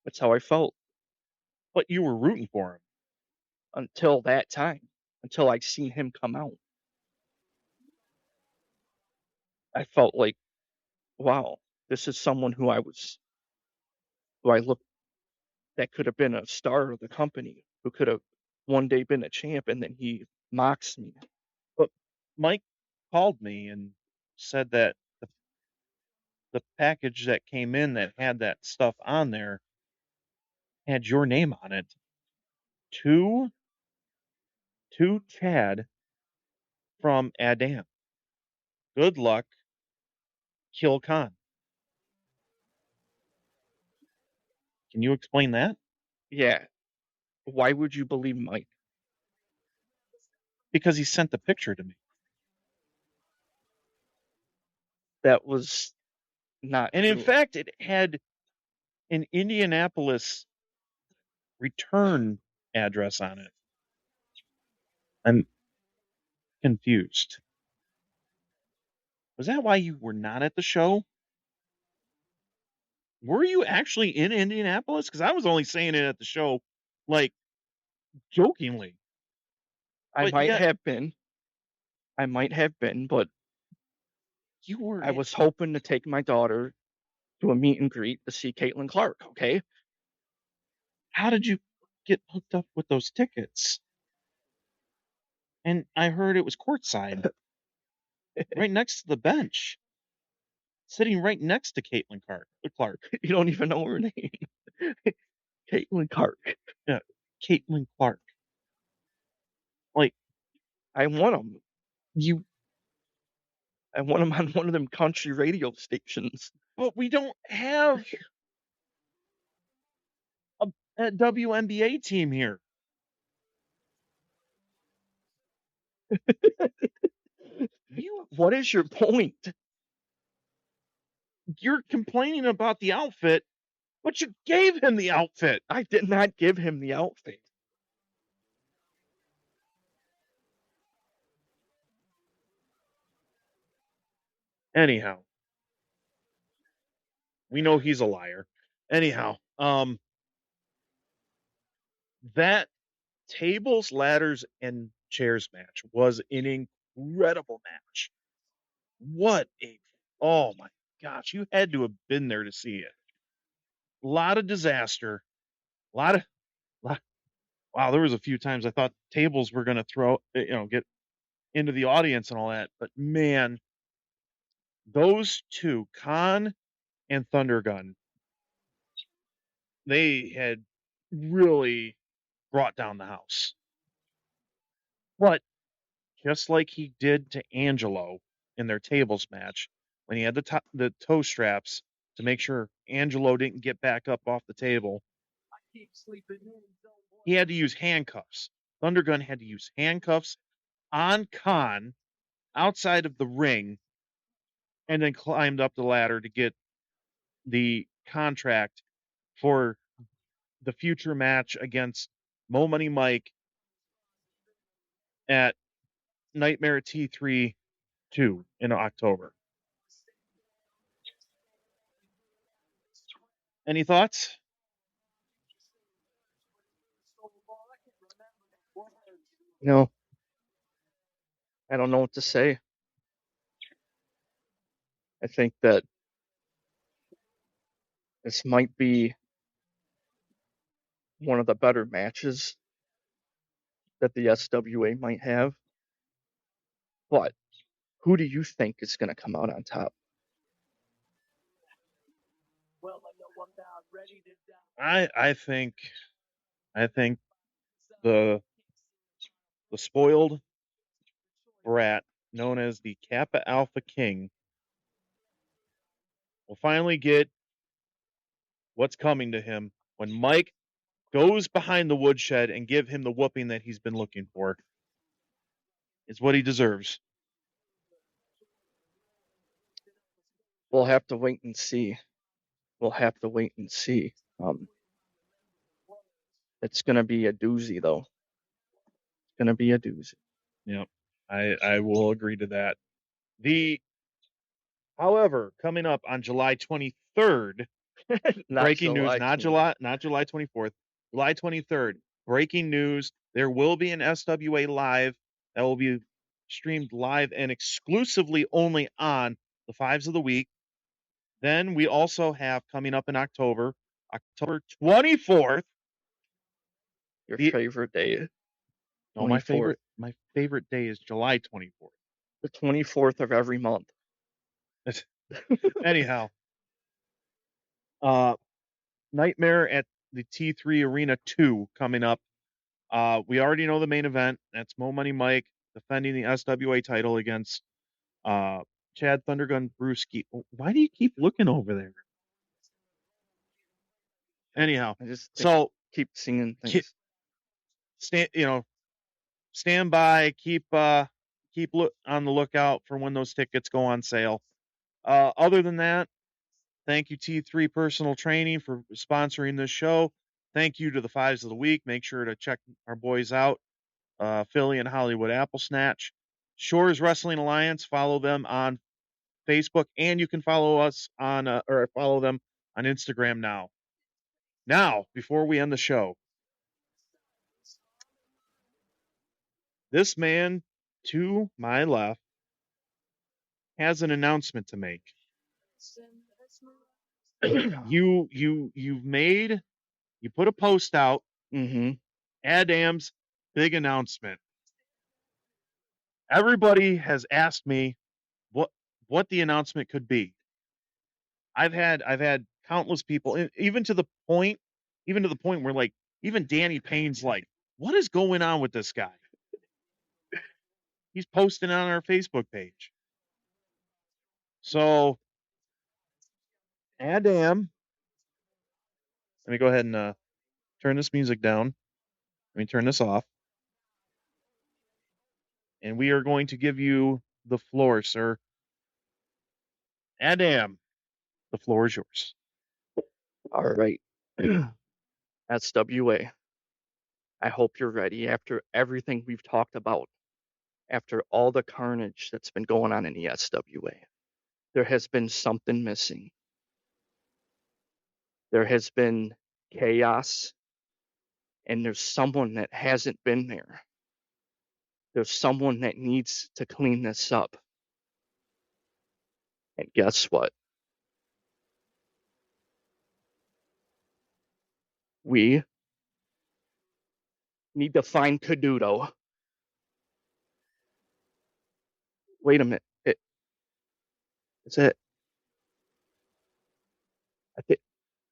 That's how I felt. But you were rooting for him. Until that time. Until I seen him come out. I felt like, wow, this is someone who I looked that could have been a star of the company, who could have one day been a champ, and then he mocks me. But Mike called me and said that the package that came in that had that stuff on there had your name on it. To Chad from A-DAM. Good luck. Kill Khan. Can you explain that? Yeah. Why would you believe Mike? Because he sent the picture to me. That was not And in true. fact, it had an Indianapolis return address on it. I'm confused. Was that why you were not at the show? Were you actually in Indianapolis? Because I was only saying it at the show, like, jokingly. I But might yet, have been. But you were. I was hoping to take my daughter to a meet and greet to see Caitlin Clark, okay? How did you get hooked up with those tickets? And I heard it was courtside, right next to the bench, sitting right next to Caitlin Clark. You don't even know her name. Caitlin Clark. Yeah, Caitlin Clark. Like, I want them. I want them on one of them country radio stations. but we don't have a WNBA team here. What is your point? You're complaining about the outfit, but you gave him the outfit. I did not give him the outfit. Anyhow, we know he's a liar. Anyhow, that tables, ladders, and chairs match was an incredible match. Oh my gosh, you had to have been there to see it. A lot of disaster. Wow, there was a few times I thought tables were going to get into the audience and all that. But man, those two, Khan and Thundergun, they had really brought down the house. But just like he did to Angelo in their tables match, when he had the toe straps to make sure Angelo didn't get back up off the table, he had to use handcuffs. Thundergun had to use handcuffs on Khan outside of the ring and then climbed up the ladder to get the contract for the future match against Mo Money Mike at Nightmare T3 2 in October. Any thoughts? No. I don't know what to say. I think that this might be one of the better matches that the SWA might have. But who do you think is going to come out on top? I think the spoiled brat known as the Kappa Alpha King will finally get what's coming to him when Mike goes behind the woodshed and give him the whooping that he's been looking for. It's what he deserves. We'll have to wait and see. It's going to be a doozy, though. It's going to be a doozy. Yep, I will agree to that. However, coming up on July 23rd, breaking news, not July 24th, July 23rd, breaking news, there will be an SWA Live that will be streamed live and exclusively only on the Fives of the Week. Then we also have coming up in October 24th. Your favorite day. No, my favorite day is July 24th. The 24th of every month. Anyhow, Nightmare at the T3 Arena 2 coming up. We already know the main event. That's Mo Money Mike defending the SWA title against Chad Thundergun Brewski. Why do you keep looking over there? Anyhow, I just so keep seeing things. stand by, keep on the lookout for when those tickets go on sale. Other than that, thank you T3 Personal Training for sponsoring this show. Thank you to the Fives of the Week. Make sure to check our boys out, Philly and Hollywood Apple Snatch. Shores Wrestling Alliance, follow them on Facebook, and you can follow us on or follow them on Instagram now. Now, before we end the show, this man to my left has an announcement to make. You put a post out. Mm-hmm. A-DAM's big announcement. Everybody has asked me what the announcement could be. I've had countless people, even to the point where like even Danny Payne's like, what is going on with this guy? He's posting on our Facebook page. So, A-DAM, let me go ahead and turn this music down. Let me turn this off. And we are going to give you the floor, sir. A-DAM, the floor is yours. All right. SWA. I hope you're ready after everything we've talked about, after all the carnage that's been going on in the SWA. There has been something missing. There has been chaos, and there's someone that hasn't been there. There's someone that needs to clean this up. And guess what? We need to find Caduto. Wait a minute. Is it?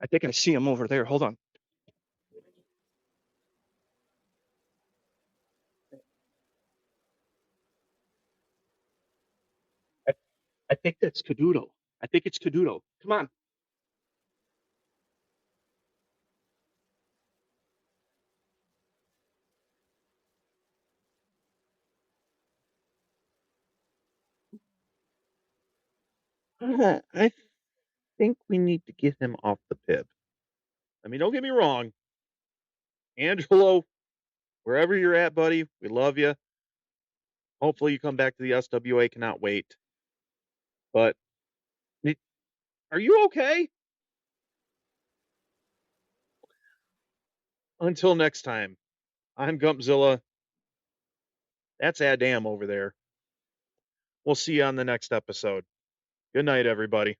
I think I see him over there. Hold on. I think that's Caduto. I think it's Caduto. Come on. I think we need to get him off the pib. I mean, don't get me wrong. Angelo, wherever you're at, buddy, we love you. Hopefully you come back to the SWA. Cannot wait. But are you okay? Until next time, I'm Gumpzilla. That's A-DAM over there. We'll see you on the next episode. Good night, everybody.